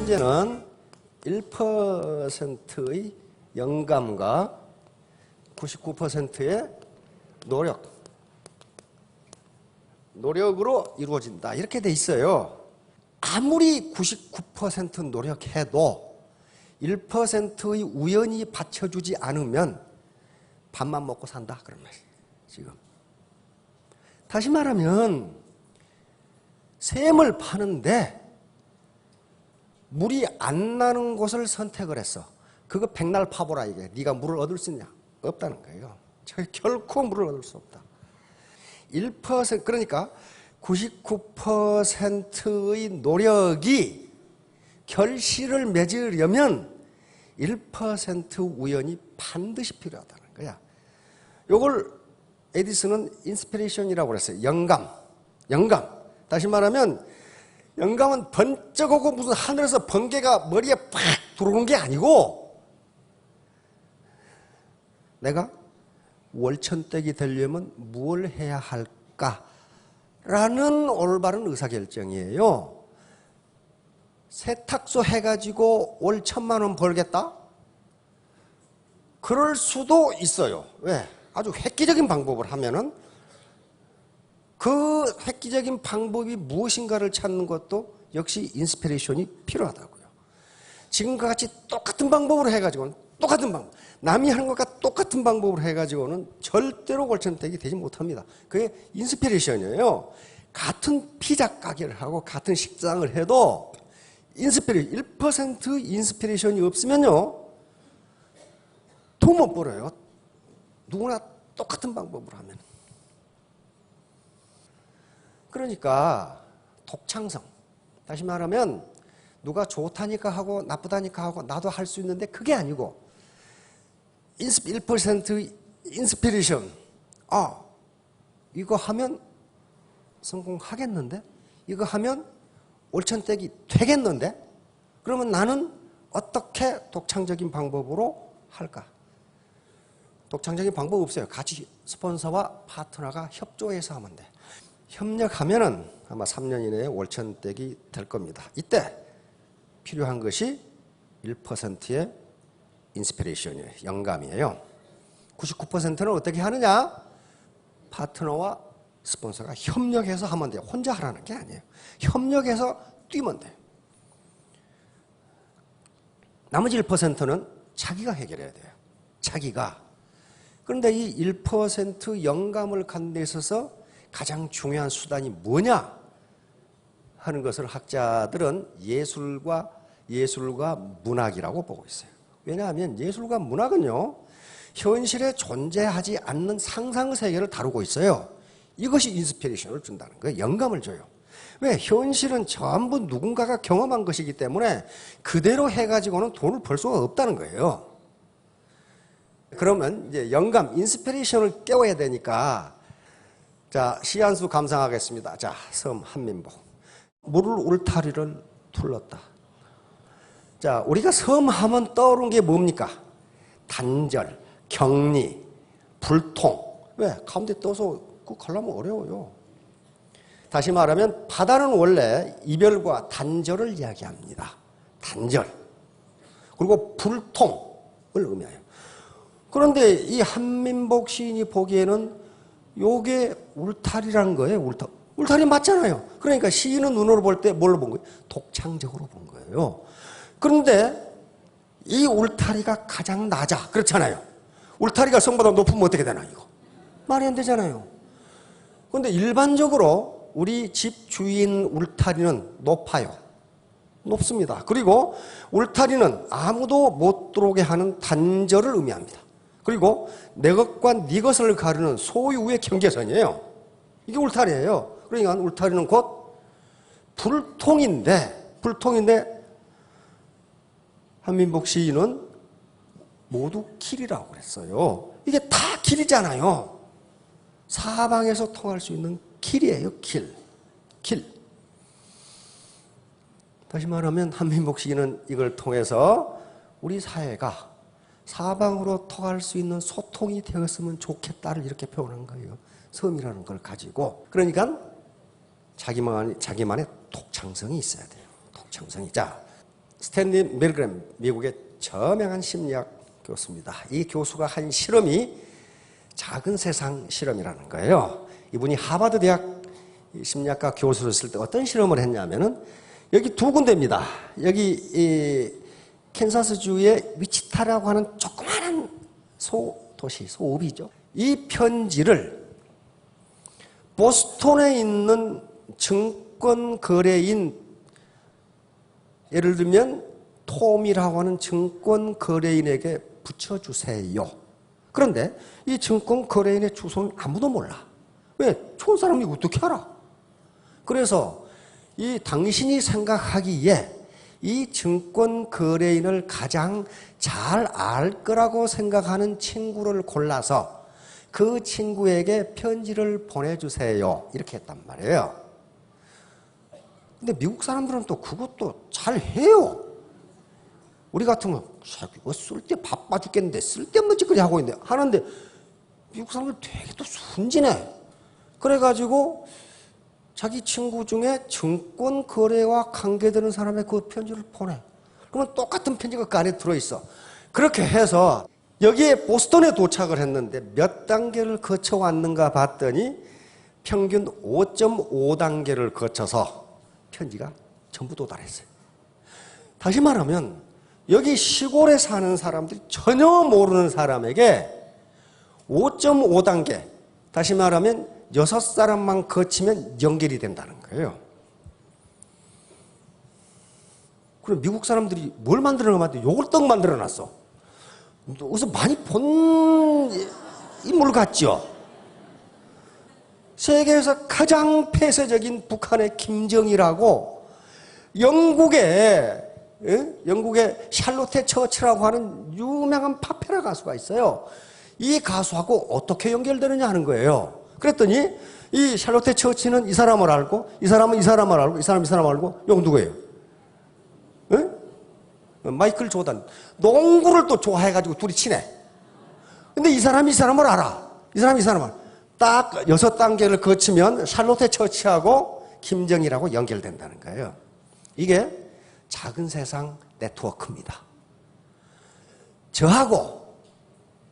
문제는 1%의 영감과 99%의 노력으로 이루어진다. 이렇게 돼 있어요. 아무리 99% 노력해도 1%의 우연이 받쳐주지 않으면 밥만 먹고 산다. 그런 말이에요. 지금. 다시 말하면 샘을 파는데 물이 안 나는 곳을 선택을 했어. 그거 백날 파보라 이게. 네가 물을 얻을 수 있냐? 없다는 거예요. 결코 물을 얻을 수 없다. 1% 그러니까 99%의 노력이 결실을 맺으려면 1% 우연이 반드시 필요하다는 거야. 요걸 에디슨은 인스피레이션이라고 그랬어요. 영감. 다시 말하면 영감은 번쩍 오고 무슨 하늘에서 번개가 머리에 팍 들어오는 게 아니고 내가 월천댁이 되려면 무엇을 해야 할까라는 올바른 의사결정이에요. 세탁소 해가지고 월 1,000만 원 벌겠다? 그럴 수도 있어요. 왜? 아주 획기적인 방법을 하면은 그 획기적인 방법이 무엇인가를 찾는 것도 역시 인스피레이션이 필요하다고요. 지금과 같이 똑같은 방법으로 해가지고는 똑같은 방법, 남이 하는 것과 똑같은 방법으로 해가지고는 절대로 월천택이 되지 못합니다. 그게 인스피레이션이에요. 같은 피자 가게를 하고 같은 식당을 해도 1% 인스피레이션이 없으면요 돈 못 벌어요. 누구나 똑같은 방법으로 하면. 그러니까 독창성. 다시 말하면 누가 좋다니까 하고 나쁘다니까 하고 나도 할 수 있는데 그게 아니고 1% 인스피레이션. 아, 이거 하면 성공하겠는데? 이거 하면 월천택이 되겠는데? 그러면 나는 어떻게 독창적인 방법으로 할까? 독창적인 방법 없어요. 같이 스폰서와 파트너가 협조해서 하면 돼. 협력하면은 아마 3년 이내에 월천택이 될 겁니다. 이때 필요한 것이 1%의 인스피레이션이에요. 영감이에요. 99%는 어떻게 하느냐? 파트너와 스폰서가 협력해서 하면 돼요. 혼자 하라는 게 아니에요. 협력해서 뛰면 돼요. 나머지 1%는 자기가 해결해야 돼요. 자기가. 그런데 이 1% 영감을 갖는 데 있어서 가장 중요한 수단이 뭐냐 하는 것을 학자들은 예술과 문학이라고 보고 있어요. 왜냐하면 예술과 문학은요 현실에 존재하지 않는 상상 세계를 다루고 있어요. 이것이 인스피레이션을 준다는 거예요. 영감을 줘요. 왜? 현실은 전부 누군가가 경험한 것이기 때문에 그대로 해가지고는 돈을 벌 수가 없다는 거예요. 그러면 이제 영감, 인스피레이션을 깨워야 되니까 자, 시 한 수 감상하겠습니다. 자, 섬 한민복. 물을 울타리를 둘렀다. 자, 우리가 섬 하면 떠오르는 게 뭡니까? 단절, 격리, 불통. 왜? 가운데 떠서 그거 가려면 어려워요. 다시 말하면 바다는 원래 이별과 단절을 이야기합니다. 단절. 그리고 불통을 의미해요. 그런데 이 한민복 시인이 보기에는 요게 울타리라는 거예요. 울타리 맞잖아요. 그러니까 시인은 눈으로 볼 때 뭘로 본 거예요? 독창적으로 본 거예요. 그런데 이 울타리가 가장 낮아. 그렇잖아요. 울타리가 성보다 높으면 어떻게 되나 이거? 말이 안 되잖아요. 그런데 일반적으로 우리 집 주인 울타리는 높아요. 높습니다. 그리고 울타리는 아무도 못 들어오게 하는 단절을 의미합니다. 그리고 내 것과 네 것을 가르는 소유의 경계선이에요. 이게 울타리예요. 그러니까 울타리는 곧 불통인데 한민복 시인은 모두 길이라고 그랬어요. 이게 다 길이잖아요. 사방에서 통할 수 있는 길이에요. 길. 다시 말하면 한민복 시인은 이걸 통해서 우리 사회가 사방으로 통할 수 있는 소통이 되었으면 좋겠다를 이렇게 표현한 거예요. 섬이라는 걸 가지고. 그러니까 자기만의 독창성이 있어야 돼요. 독창성이. 자, 스탠리 밀그램, 미국의 저명한 심리학 교수입니다. 이 교수가 한 실험이 작은 세상 실험이라는 거예요. 이분이 하버드 대학 심리학과 교수였을 때 어떤 실험을 했냐면은 여기 두 군데입니다. 여기 이 캔사스주의 위치타라고 하는 조그마한 소도시, 소읍이죠. 이 편지를 보스턴에 있는 증권 거래인, 예를 들면 톰이라고 하는 증권 거래인에게 붙여주세요. 그런데 이 증권 거래인의 주소는 아무도 몰라. 왜? 좋은 사람이 어떻게 알아? 그래서 이 당신이 생각하기에 이 증권 거래인을 가장 잘 알 거라고 생각하는 친구를 골라서 그 친구에게 편지를 보내주세요. 이렇게 했단 말이에요. 근데 미국 사람들은 또 그것도 잘 해요. 우리 같으면 쓸 때 바빠 죽겠는데 쓸데없는 짓거리 하고 있는데 하는데 미국 사람들 되게 또 순진해. 그래가지고 자기 친구 중에 증권 거래와 관계되는 사람의 그 편지를 보내. 그러면 똑같은 편지가 그 안에 들어있어. 그렇게 해서 여기에 보스턴에 도착을 했는데 몇 단계를 거쳐왔는가 봤더니 평균 5.5단계를 거쳐서 편지가 전부 도달했어요. 다시 말하면 여기 시골에 사는 사람들이 전혀 모르는 사람에게 5.5단계, 다시 말하면 6사람만 거치면 연결이 된다는 거예요. 그럼 미국 사람들이 뭘 만들어놨는데 요걸 떡 만들어놨어. 어디서 많이 본 인물 같죠? 세계에서 가장 폐쇄적인 북한의 김정일하고 영국의 샬롯테 처치라고 하는 유명한 파페라 가수가 있어요. 이 가수하고 어떻게 연결되느냐 하는 거예요. 그랬더니 이 샬롯테 처치는 이 사람을 알고 이 사람은 이 사람을 알고 이 사람은 이 사람을 알고 이건 누구예요? 마이클 조던. 농구를 또 좋아해가지고 둘이 친해. 근데 이 사람이 이 사람을 알아. 이 사람이 이 사람을 딱 6단계를 거치면 샬롯테 처치하고 김정일하고 연결된다는 거예요. 이게 작은 세상 네트워크입니다. 저하고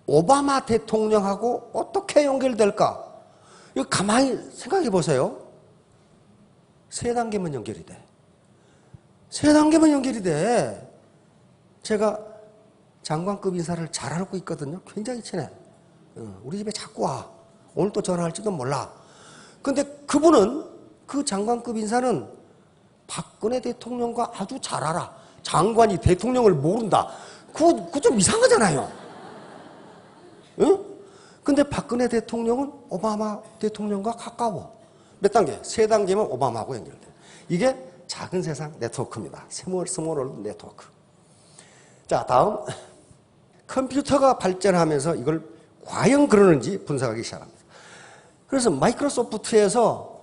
오바마 대통령하고 어떻게 연결될까? 이거 가만히 생각해 보세요. 3단계만 연결이 돼. 3단계만 연결이 돼. 제가 장관급 인사를 잘 알고 있거든요. 굉장히 친해. 우리 집에 자꾸 와. 오늘 또 전화할지도 몰라. 근데 그분은, 그 장관급 인사는 박근혜 대통령과 아주 잘 알아. 장관이 대통령을 모른다. 그거 좀 이상하잖아요. 응? 근데 박근혜 대통령은 오바마 대통령과 가까워. 몇 단계? 3단계면 오바마하고 연결돼. 이게 작은 세상 네트워크입니다. 스몰 월드 네트워크. 자, 다음. 컴퓨터가 발전하면서 이걸 과연 그러는지 분석하기 시작합니다. 그래서 마이크로소프트에서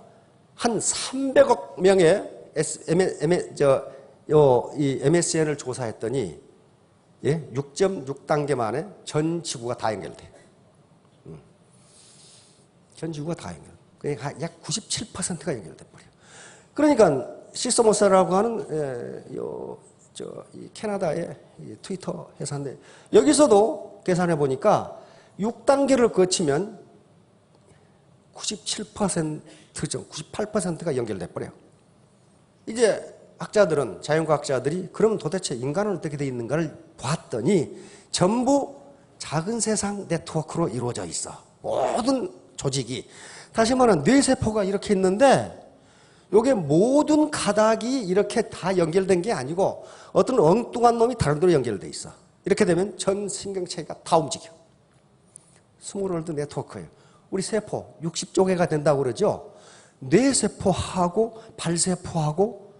한 300억 명의 이 MSN을 조사했더니 6.6단계 만에 전 지구가 다 연결돼. 전 지구가 다 연결. 그러니까 약 97%가 연결돼 버려. 그러니까 시스모스라고 하는 이 캐나다의 트위터 회사인데 여기서도 계산해 보니까 6단계를 거치면 97%점, 98%가 연결돼 버려요. 이제 학자들은, 자연과학자들이 그럼 도대체 인간은 어떻게 되어 있는가를 봤더니 전부 작은 세상 네트워크로 이루어져 있어. 모든 조직이. 다시 말하면 뇌세포가 이렇게 있는데 요게 모든 가닥이 이렇게 다 연결된 게 아니고 어떤 엉뚱한 놈이 다른 데로 연결돼 있어. 이렇게 되면 전 신경체가 다 움직여. 스몰 월드 네트워크예요. 우리 세포 60조 개가 된다고 그러죠. 뇌세포하고 발세포하고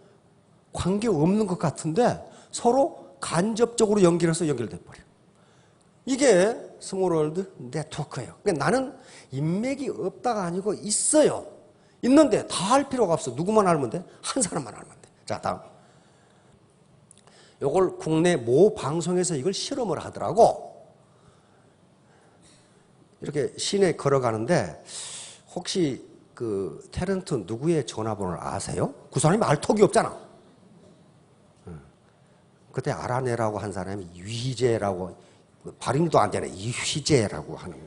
관계없는 것 같은데 서로 간접적으로 연결해서 연결돼 버려. 이게 스몰 월드 네트워크예요. 그러니까 나는 인맥이 없다가 아니고 있어요. 있는데 다 할 필요가 없어. 누구만 알면 돼? 한 사람만 알면 돼. 자, 다음. 요걸 국내 모 방송에서 이걸 실험을 하더라고. 이렇게 시내 걸어가는데 혹시 그 탤런트 누구의 전화번호를 아세요? 그 사람이 알 턱이 없잖아. 그때 알아내라고 한 사람이 이휘재라고, 발음도 안 되네. 이휘재라고 하는.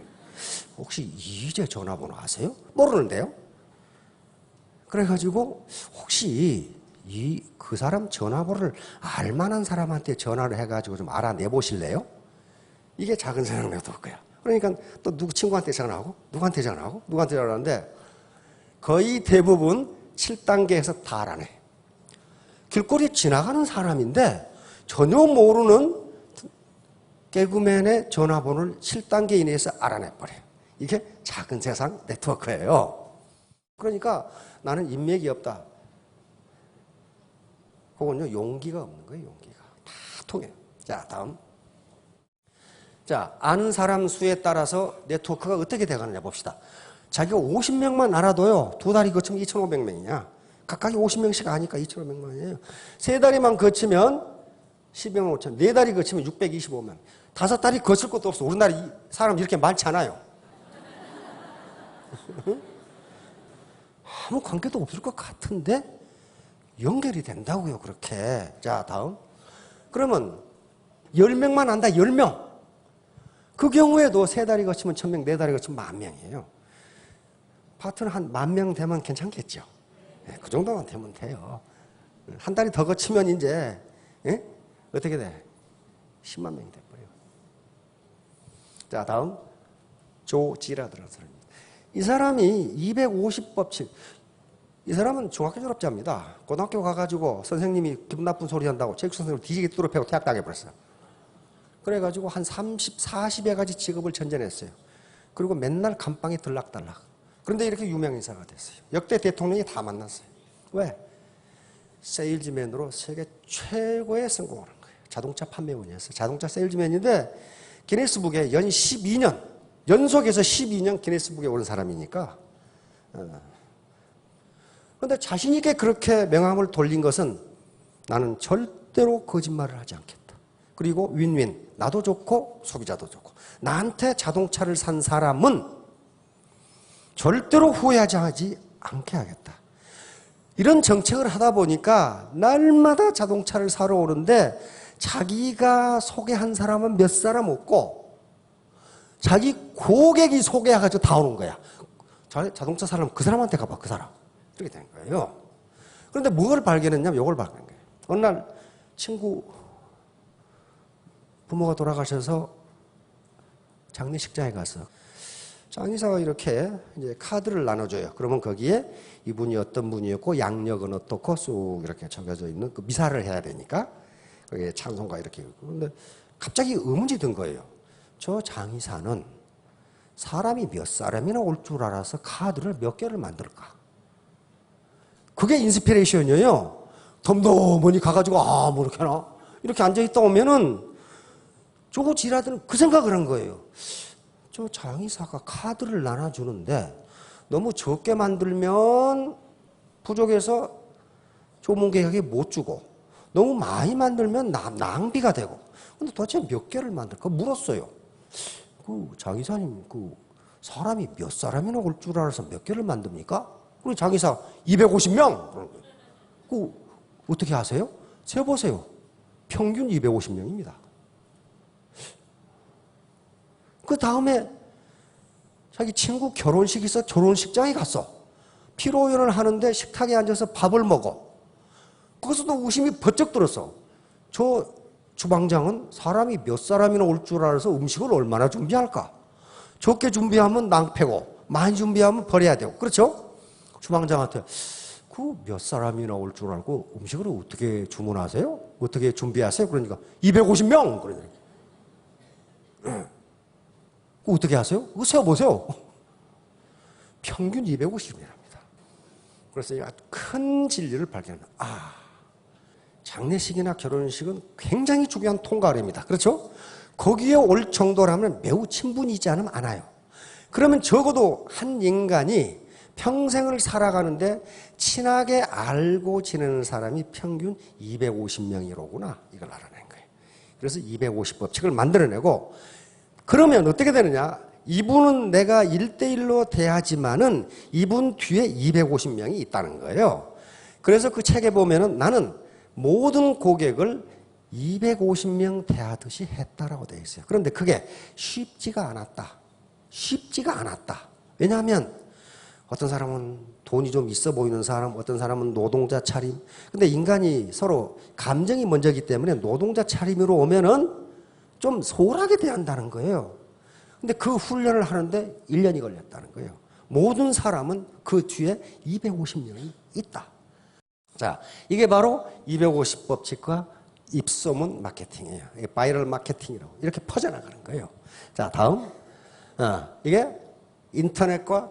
혹시 이휘재 전화번호 아세요? 모르는데요. 그래가지고 혹시 그 사람 전화번호를 알만한 사람한테 전화를 해가지고 좀 알아내 보실래요? 이게 작은 세상 네트워크야. 그러니까 또 누구 친구한테 전화하고 누구한테 전화하고 누구한테 전화하는데 거의 대부분 7단계에서 다 알아내. 길거리에 지나가는 사람인데 전혀 모르는 개그맨의 전화번호를 7단계 이내에서 알아내버려요. 이게 작은 세상 네트워크예요. 그러니까 나는 인맥이 없다. 그건요, 용기가 없는 거예요, 용기가. 다 통해요. 자, 다음. 자, 아는 사람 수에 따라서 네트워크가 어떻게 돼가느냐 봅시다. 자기가 50명만 알아도요, 두 다리 거치면 2,500명이냐. 각각이 50명씩 아니까 2,500명이에요. 세 다리만 거치면 12만 5천, 네 다리 거치면 625명. 다섯 다리 거칠 것도 없어. 우리나라 사람 이렇게 많지 않아요. 아무 관계도 없을 것 같은데 연결이 된다고요, 그렇게. 자, 다음. 그러면 10명만 안다, 10명. 그 경우에도 세 다리 거치면 1,000명, 네 다리 거치면 10,000명이에요. 파트너 한 10,000명 되면 괜찮겠죠. 네, 그 정도만 되면 돼요. 한 다리 더 거치면 이제 어떻게 돼? 10만 명이 돼버려요. 자, 다음. 조지라드라는 사람입니다. 이 사람이 250법칙. 이 사람은 중학교 졸업자입니다. 고등학교 가가지고 선생님이 기분 나쁜 소리 한다고 체육 선생님을 뒤지게 뚫어 패고 퇴학당해버렸어요. 그래가지고 한 30, 40여 가지 직업을 전전했어요. 그리고 맨날 감방에 들락달락. 그런데 이렇게 유명 인사가 됐어요. 역대 대통령이 다 만났어요. 왜? 세일즈맨으로 세계 최고의 성공을 한 거예요. 자동차 판매원이었어요. 자동차 세일즈맨인데 기네스북에 연 12년, 연속해서 12년 기네스북에 오른 사람이니까. 그런데 자신 있게 그렇게 명함을 돌린 것은 나는 절대로 거짓말을 하지 않겠다. 그리고 윈윈. 나도 좋고 소비자도 좋고. 나한테 자동차를 산 사람은 절대로 후회하지 않게 하겠다. 이런 정책을 하다 보니까 날마다 자동차를 사러 오는데 자기가 소개한 사람은 몇 사람 없고 자기 고객이 소개해가지고 다 오는 거야. 자동차 사람 그 사람한테 가봐, 그 사람. 이렇게 된 거예요. 그런데 뭘 발견했냐면 이걸 발견한 거예요. 어느 날 친구 부모가 돌아가셔서 장례식장에 가서 장의사가 이렇게 이제 카드를 나눠줘요. 그러면 거기에 이분이 어떤 분이었고 양력은 어떻고 쑥 이렇게 적혀져 있는 그 미사를 해야 되니까 거기에 찬송가 이렇게 있고. 그런데 갑자기 의문이 든 거예요. 저 장의사는 사람이 몇 사람이나 올 줄 알아서 카드를 몇 개를 만들까? 그게 인스피레이션이에요. 덤덤하니 가가지고 뭐 이렇게 하나? 이렇게 앉아있다 오면은 저거 지라들은 그 생각을 한 거예요. 저 장의사가 카드를 나눠주는데 너무 적게 만들면 부족해서 조문객에게 못 주고 너무 많이 만들면 낭비가 되고. 근데 도대체 몇 개를 만들까 물었어요. 그 장의사님, 그 사람이 몇 사람이나 올 줄 알아서 몇 개를 만듭니까? 그리고 장의사 250명. 그 어떻게 하세요? 세보세요. 평균 250명입니다. 그 다음에 자기 친구 결혼식이 있어 결혼식장에 갔어. 피로연을 하는데 식탁에 앉아서 밥을 먹어. 거기서도 의심이 번쩍 들었어. 저 주방장은 사람이 몇 사람이나 올 줄 알아서 음식을 얼마나 준비할까? 적게 준비하면 낭패고 많이 준비하면 버려야 되고. 그렇죠? 주방장한테 그 몇 사람이나 올 줄 알고 음식을 어떻게 주문하세요? 어떻게 준비하세요? 그러니까 250명! 그러니까. 어떻게 하세요? 그거 세어보세요. 평균 250이랍니다. 그래서 큰 진리를 발견합니다. 장례식이나 결혼식은 굉장히 중요한 통과례입니다. 그렇죠? 거기에 올 정도라면 매우 친분이지 않으면 안 와요. 그러면 적어도 한 인간이 평생을 살아가는데 친하게 알고 지내는 사람이 평균 250명이로구나. 이걸 알아낸 거예요. 그래서 250법칙을 만들어내고 그러면 어떻게 되느냐? 이분은 내가 1대1로 대하지만은 이분 뒤에 250명이 있다는 거예요. 그래서 그 책에 보면은 나는 모든 고객을 250명 대하듯이 했다라고 되어 있어요. 그런데 그게 쉽지가 않았다. 쉽지가 않았다. 왜냐하면 어떤 사람은 돈이 좀 있어 보이는 사람, 어떤 사람은 노동자 차림. 근데 인간이 서로 감정이 먼저이기 때문에 노동자 차림으로 오면은 좀 소홀하게 대한다는 거예요. 근데 그 훈련을 하는데 1년이 걸렸다는 거예요. 모든 사람은 그 뒤에 250명이 있다. 자, 이게 바로 250법칙과 입소문 마케팅이에요. 이게 바이럴 마케팅이라고 이렇게 퍼져나가는 거예요. 자, 다음. 이게 인터넷과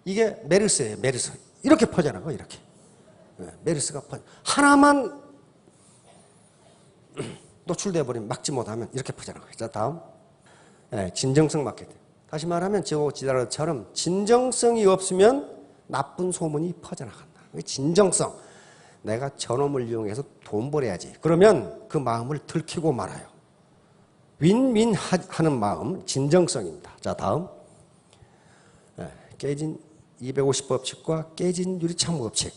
이게 메르스예요. 메르스. 이렇게 퍼져나가요. 이렇게. 메르스가 하나만 노출돼 버리면 막지 못하면 이렇게 퍼져나가요. 자, 다음. 진정성 마케팅. 다시 말하면 지다라처럼 진정성이 없으면 나쁜 소문이 퍼져나간다. 진정성. 내가 저놈을 이용해서 돈 벌어야지. 그러면 그 마음을 들키고 말아요. 윈윈 하는 마음, 진정성입니다. 자, 다음. 깨진 250법칙과 깨진 유리창 법칙.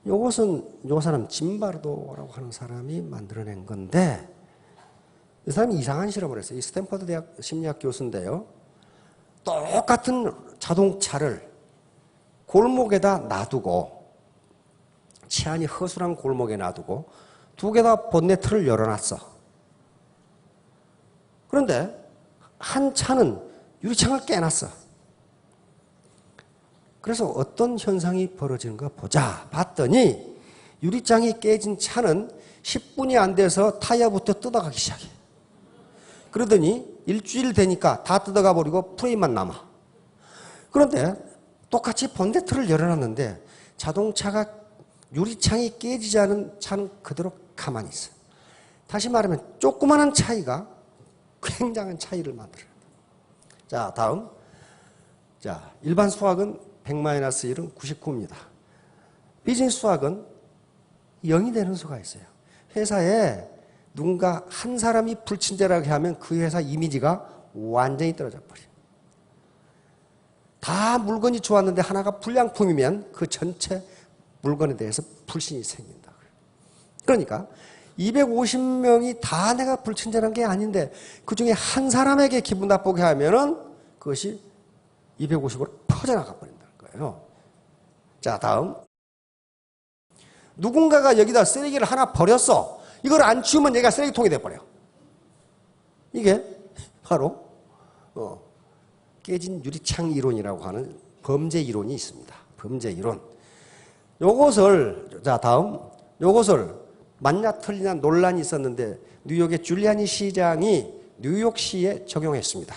요것은 요 사람 짐바르도라고 하는 사람이 만들어낸 건데 이 사람이 이상한 실험을 했어요. 이 스탠퍼드 대학 심리학 교수인데요. 똑같은 자동차를 골목에다 놔두고 치안이 허술한 골목에 놔두고 두 개 다 본네트를 열어놨어. 그런데 한 차는 유리창을 깨놨어. 그래서 어떤 현상이 벌어지는가 보자 봤더니 유리창이 깨진 차는 10분이 안 돼서 타이어부터 뜯어가기 시작해. 그러더니 일주일 되니까 다 뜯어가 버리고 프레임만 남아. 그런데 똑같이 본네트를 열어놨는데 자동차가 유리창이 깨지지 않은 차는 그대로 가만히 있어. 다시 말하면 조그마한 차이가 굉장한 차이를 만들어요. 자, 다음. 자, 일반 수학은 100-1은 99입니다. 비즈니스 수학은 0이 되는 수가 있어요. 회사에 누군가 한 사람이 불친절하게 하면 그 회사 이미지가 완전히 떨어져 버려요. 다 물건이 좋았는데 하나가 불량품이면 그 전체 물건에 대해서 불신이 생긴다. 그러니까 250명이 다 내가 불친절한 게 아닌데 그중에 한 사람에게 기분 나쁘게 하면은 그것이 250으로 퍼져나가 버린다는 거예요. 자, 다음. 누군가가 여기다 쓰레기를 하나 버렸어. 이걸 안 치우면 얘가 쓰레기통이 돼버려. 이게 바로 깨진 유리창 이론이라고 하는 범죄 이론이 있습니다. 범죄 이론. 요것을 자, 다음. 요것을 맞냐 틀리냐 논란이 있었는데 뉴욕의 줄리아니 시장이 뉴욕시에 적용했습니다.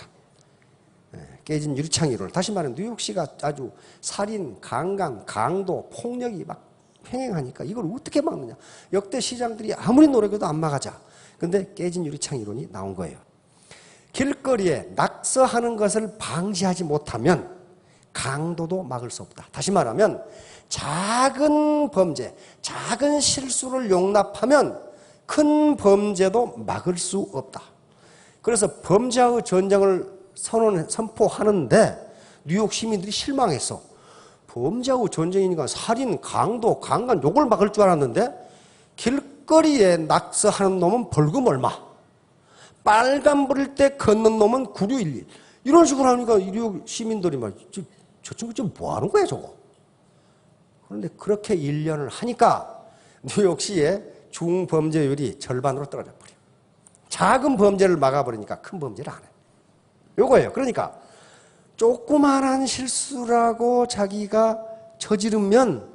깨진 유리창 이론을. 다시 말하면 뉴욕시가 아주 살인, 강간, 강도, 폭력이 막 횡행하니까 이걸 어떻게 막느냐. 역대 시장들이 아무리 노력해도 안 막아자. 근데 깨진 유리창 이론이 나온 거예요. 길거리에 낙서하는 것을 방지하지 못하면 강도도 막을 수 없다. 다시 말하면 작은 범죄, 작은 실수를 용납하면 큰 범죄도 막을 수 없다. 그래서 범죄의 전쟁을 선포하는데 뉴욕 시민들이 실망했어. 범죄하고 전쟁이니까 살인, 강도, 강간 요걸 막을 줄 알았는데 길거리에 낙서하는 놈은 벌금 얼마, 빨간불일 때 걷는 놈은 구류일일 이런 식으로 하니까 뉴욕 시민들이 막 저 친구 지금 뭐 하는 거야 저거. 그런데 그렇게 1년을 하니까 뉴욕시의 중범죄율이 절반으로 떨어져 버려. 작은 범죄를 막아버리니까 큰 범죄를 안 해. 요거예요. 그러니까 조그만한 실수라고 자기가 저지르면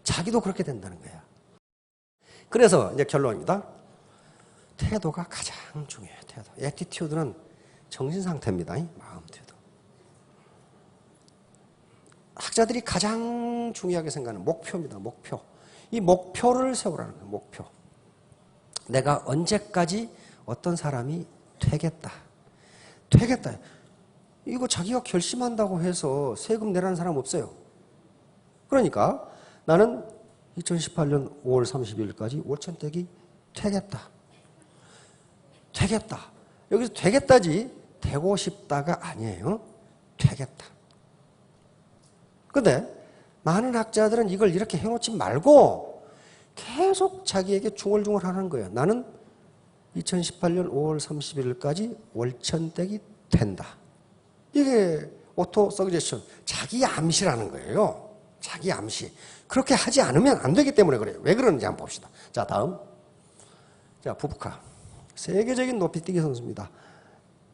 자기도 그렇게 된다는 거야. 그래서 이제 결론입니다. 태도가 가장 중요해요. 태도. 애티튜드는 정신상태입니다. 마음 태도. 학자들이 가장 중요하게 생각하는 목표입니다. 목표. 이 목표를 세우라는 거예요. 목표. 내가 언제까지 어떤 사람이 되겠다. 되겠다. 이거 자기가 결심한다고 해서 세금 내라는 사람 없어요. 그러니까 나는 2018년 5월 30일까지 5천택이 되겠다. 되겠다. 여기서 되겠다지 되고 싶다가 아니에요. 되겠다. 그런데 많은 학자들은 이걸 이렇게 해놓지 말고 계속 자기에게 중얼중얼 하는 거예요. 나는 2018년 5월 31일까지 월천댁이 된다. 이게 오토 서제션, 자기 암시라는 거예요. 자기 암시. 그렇게 하지 않으면 안 되기 때문에 그래요. 왜 그러는지 한번 봅시다. 자, 다음. 자, 부부카. 세계적인 높이뛰기 선수입니다.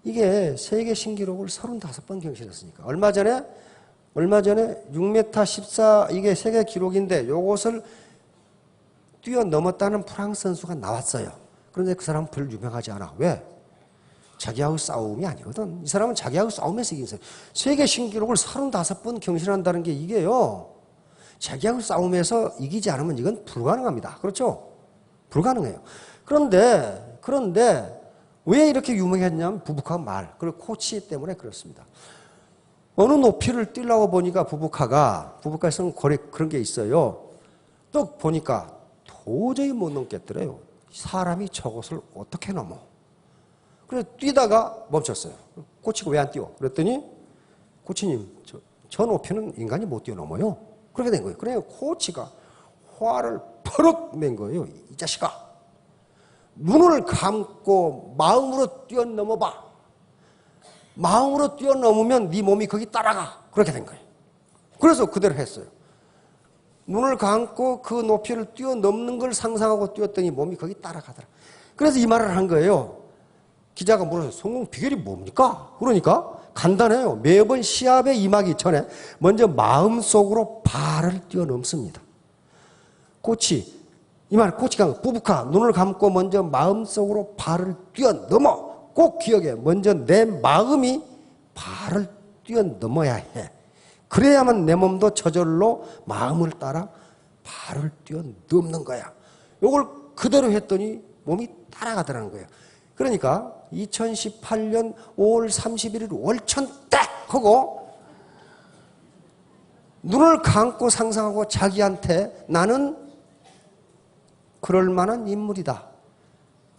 이게 세계 신기록을 35번 경신했으니까. 얼마 전에 6m 14 이게 세계 기록인데 요것을 뛰어넘었다는 프랑스 선수가 나왔어요. 그런데 그 사람은 별 유명하지 않아. 왜? 자기하고 싸움이 아니거든. 이 사람은 자기하고 싸움에서 이긴 사람. 세계 신기록을 35번 경신한다는 게 이게요. 자기하고 싸움에서 이기지 않으면 이건 불가능합니다. 그렇죠? 불가능해요. 그런데 왜 이렇게 유명했냐면 부부카 말, 그리고 코치 때문에 그렇습니다. 어느 높이를 뛰려고 보니까 부부카에서는 그런 게 있어요. 또 보니까 도저히 못 넘겠더래요. 사람이 저것을 어떻게 넘어? 그래서 뛰다가 멈췄어요. 코치가 왜 안 뛰어? 그랬더니 코치님, 저 높이는 인간이 못 뛰어넘어요. 그렇게 된 거예요. 그래서 코치가 화를 버럭 낸 거예요. 이 자식아. 눈을 감고 마음으로 뛰어넘어 봐. 마음으로 뛰어넘으면 네 몸이 거기 따라가. 그렇게 된 거예요. 그래서 그대로 했어요. 눈을 감고 그 높이를 뛰어넘는 걸 상상하고 뛰었더니 몸이 거기 따라가더라. 그래서 이 말을 한 거예요. 기자가 물어서 성공 비결이 뭡니까? 그러니까 간단해요. 매번 시합에 임하기 전에 먼저 마음속으로 발을 뛰어넘습니다. 코치가 부부카 눈을 감고 먼저 마음속으로 발을 뛰어넘어. 꼭 기억해. 먼저 내 마음이 발을 뛰어넘어야 해. 그래야만 내 몸도 저절로 마음을 따라 발을 뛰어넘는 거야. 이걸 그대로 했더니 몸이 따라가더라는 거예요. 그러니까 2018년 5월 31일 월천 딱 하고 눈을 감고 상상하고 자기한테 나는 그럴 만한 인물이다.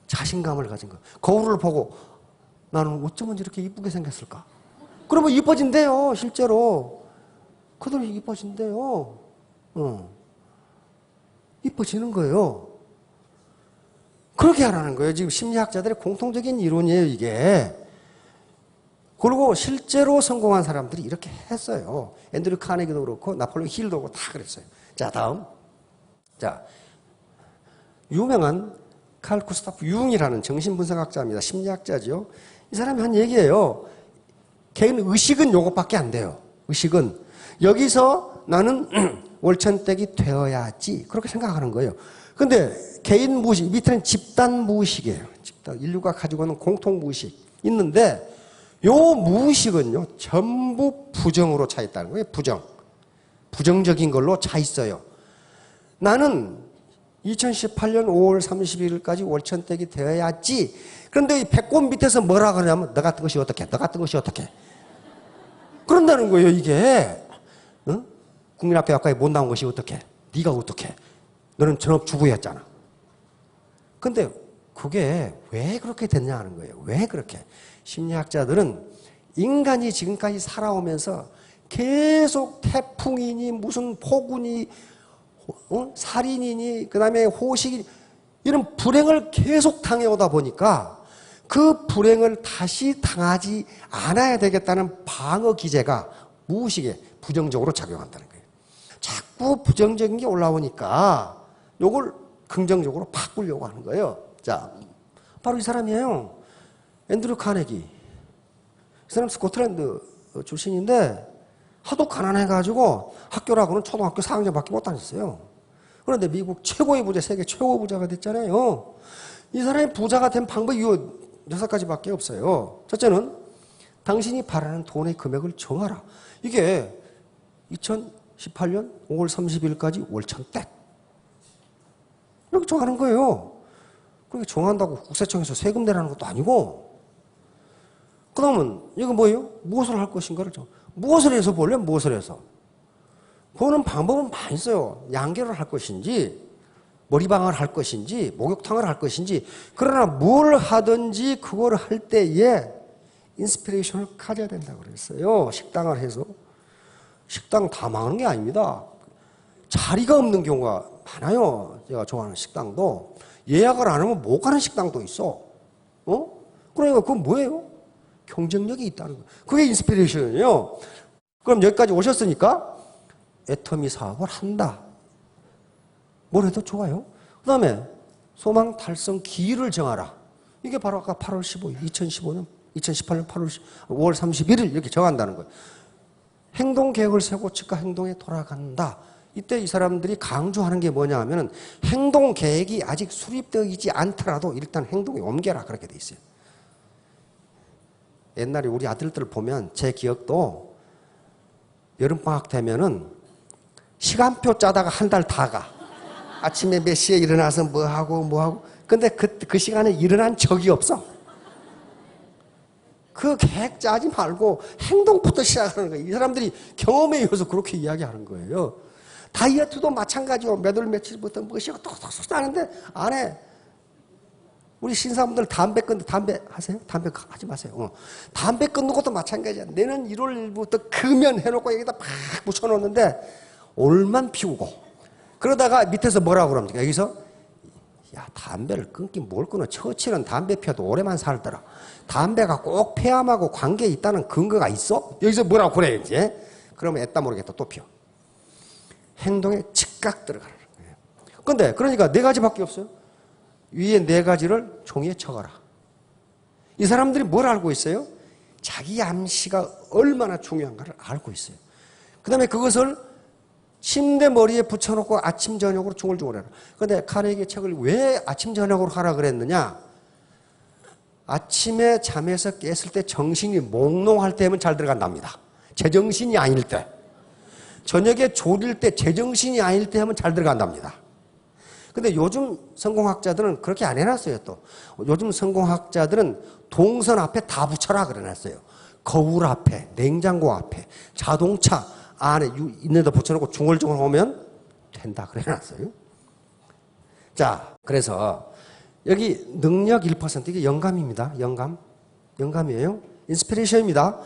자신감을 가진 거. 거울을 보고 나는 어쩌면 이렇게 이쁘게 생겼을까? 그러면 이뻐진대요, 실제로. 그대로 이뻐진대요. 이뻐지는 거예요. 그렇게 하라는 거예요. 지금 심리학자들의 공통적인 이론이에요, 이게. 그리고 실제로 성공한 사람들이 이렇게 했어요. 앤드류 카네기도 그렇고, 나폴레옹 힐도 그렇고, 다 그랬어요. 자, 다음. 자, 유명한 칼 구스타프 융이라는 정신분석학자입니다. 심리학자죠. 이 사람이 한 얘기예요. 개인 의식은 요것밖에 안 돼요. 의식은. 여기서 나는 월천댁이 되어야지. 그렇게 생각하는 거예요. 근데 개인 무의식, 밑에는 집단 무의식이에요. 인류가 가지고 있는 공통 무의식 있는데 요 무의식은요, 전부 부정으로 차 있다는 거예요. 부정적인 걸로 차 있어요. 나는 2018년 5월 31일까지 월천댁이 되어야지. 그런데 이 배꼽 밑에서 뭐라 그러냐면 너 같은 것이 어떻게? 너 같은 것이 어떻게? 그런다는 거예요, 이게. 응? 국민 앞에 가까이 못 나온 것이 어떻게? 네가 어떻게? 너는 전업주부였잖아. 근데 그게 왜 그렇게 됐냐 하는 거예요. 왜 그렇게? 심리학자들은 인간이 지금까지 살아오면서 계속 태풍이니 무슨 폭우니 살인이니 그다음에 호식이니 이런 불행을 계속 당해오다 보니까 그 불행을 다시 당하지 않아야 되겠다는 방어 기제가 무의식에 부정적으로 작용한다는 거예요. 자꾸 부정적인 게 올라오니까 요걸 긍정적으로 바꾸려고 하는 거예요. 자, 바로 이 사람이에요. 앤드류 카네기. 이 사람 스코틀랜드 출신인데 하도 가난해가지고 학교라고는 초등학교 4학년밖에 못 다녔어요. 그런데 미국 최고의 부자, 세계 최고 부자가 됐잖아요. 이 사람이 부자가 된 방법이 이 6가지밖에 없어요. 첫째는 당신이 바라는 돈의 금액을 정하라. 이게 2018년 5월 30일까지 월천댁. 이렇게 정하는 거예요. 그렇게 정한다고 국세청에서 세금 내라는 것도 아니고. 그러면 이거 뭐예요? 무엇을 할 것인가를 무엇을 해서 볼래? 무엇을 해서? 보는 방법은 많이 있어요. 양계를 할 것인지 머리방을 할 것인지 목욕탕을 할 것인지. 그러나 뭘 하든지 그걸 할 때에 인스피레이션을 가져야 된다고 그랬어요. 식당을 해서. 식당 다 망하는 게 아닙니다. 자리가 없는 경우가 많아요. 제가 좋아하는 식당도. 예약을 안 하면 못 가는 식당도 있어. 그러니까 그건 뭐예요? 경쟁력이 있다는 거예요. 그게 인스피레이션이에요. 그럼 여기까지 오셨으니까 애터미 사업을 한다. 뭘 해도 좋아요. 그 다음에 소망 달성 기일을 정하라. 이게 바로 아까 8월 15일, 2015년, 2018년 5월 31일 이렇게 정한다는 거예요. 행동 계획을 세우고 즉각 행동에 돌아간다. 이때 이 사람들이 강조하는 게 뭐냐 하면은 행동 계획이 아직 수립되어 있지 않더라도 일단 행동에 옮겨라. 그렇게 돼 있어요. 옛날에 우리 아들들 보면 제 기억도 여름방학 되면은 시간표 짜다가 한 달 다 가. 아침에 몇 시에 일어나서 뭐 하고. 근데 그 시간에 일어난 적이 없어. 그 계획 짜지 말고 행동부터 시작하는 거예요. 이 사람들이 경험에 의해서 그렇게 이야기하는 거예요. 다이어트도 마찬가지로 몇 월 며칠부터 뭐시고 톡톡톡 짜는데 안 해. 우리 신사분들 담배 하세요? 담배 하지 마세요. 담배 끊는 것도 마찬가지야. 내년 1월 1일부터 금연 해놓고 여기다 팍 붙여놓는데 올만 피우고 그러다가 밑에서 뭐라고 그럽니까? 여기서 야 담배를 끊긴 뭘 끊어. 처치는 담배 피워도 오래만 살더라. 담배가 꼭 폐암하고 관계 있다는 근거가 있어? 여기서 뭐라고 그래 이제. 그러면 애따 모르겠다 또 피워. 행동에 즉각 들어가는 거예요. 근데 그러니까 4가지밖에 없어요. 위에 4가지를 종이에 적어라. 이 사람들이 뭘 알고 있어요? 자기 암시가 얼마나 중요한가를 알고 있어요. 그 다음에 그것을 침대 머리에 붙여놓고 아침 저녁으로 중얼중얼 해라. 그런데 카네기의 책을 왜 아침 저녁으로 하라 그랬느냐? 아침에 잠에서 깼을 때 정신이 몽롱할 때면 잘 들어간답니다. 제정신이 아닐 때. 저녁에 졸릴 때 제정신이 아닐 때 하면 잘 들어간답니다. 근데 요즘 성공학자들은 그렇게 안 해놨어요 또. 요즘 성공학자들은 동선 앞에 다 붙여라 그래놨어요. 거울 앞에, 냉장고 앞에, 자동차 안에 있는 데 붙여놓고 중얼중얼 오면 된다 그래놨어요. 자, 그래서 여기 능력 1% 이게 영감입니다. 영감이에요. 인스피레이션입니다.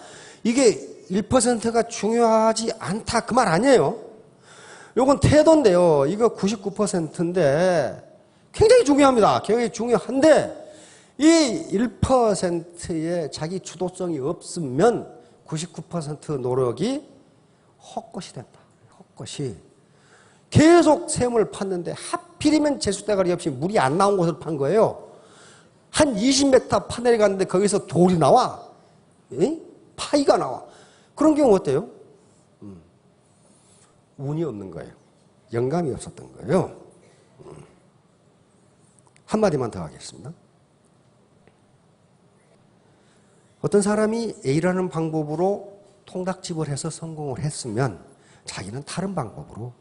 이게 1%가 중요하지 않다 그 말 아니에요. 요건 태도인데요. 이거 99%인데 굉장히 중요합니다. 굉장히 중요한데 이 1%의 자기 주도성이 없으면 99% 노력이 헛것이 된다. 헛것이. 계속 샘을 팠는데 하필이면 제수대가리 없이 물이 안 나온 곳을 판 거예요. 한 20m 파내려갔는데 거기서 돌이 나와. 파이가 나와. 그런 경우 어때요? 운이 없는 거예요. 영감이 없었던 거예요. 한마디만 더 하겠습니다. 어떤 사람이 A라는 방법으로 통닭집을 해서 성공을 했으면 자기는 다른 방법으로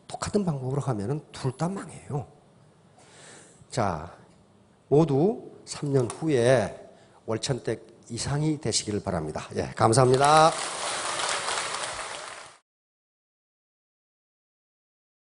똑같은 방법으로 하면은 둘 다 망해요. 자, 모두 3년 후에 월천댁 이상이 되시기를 바랍니다. 예, 감사합니다.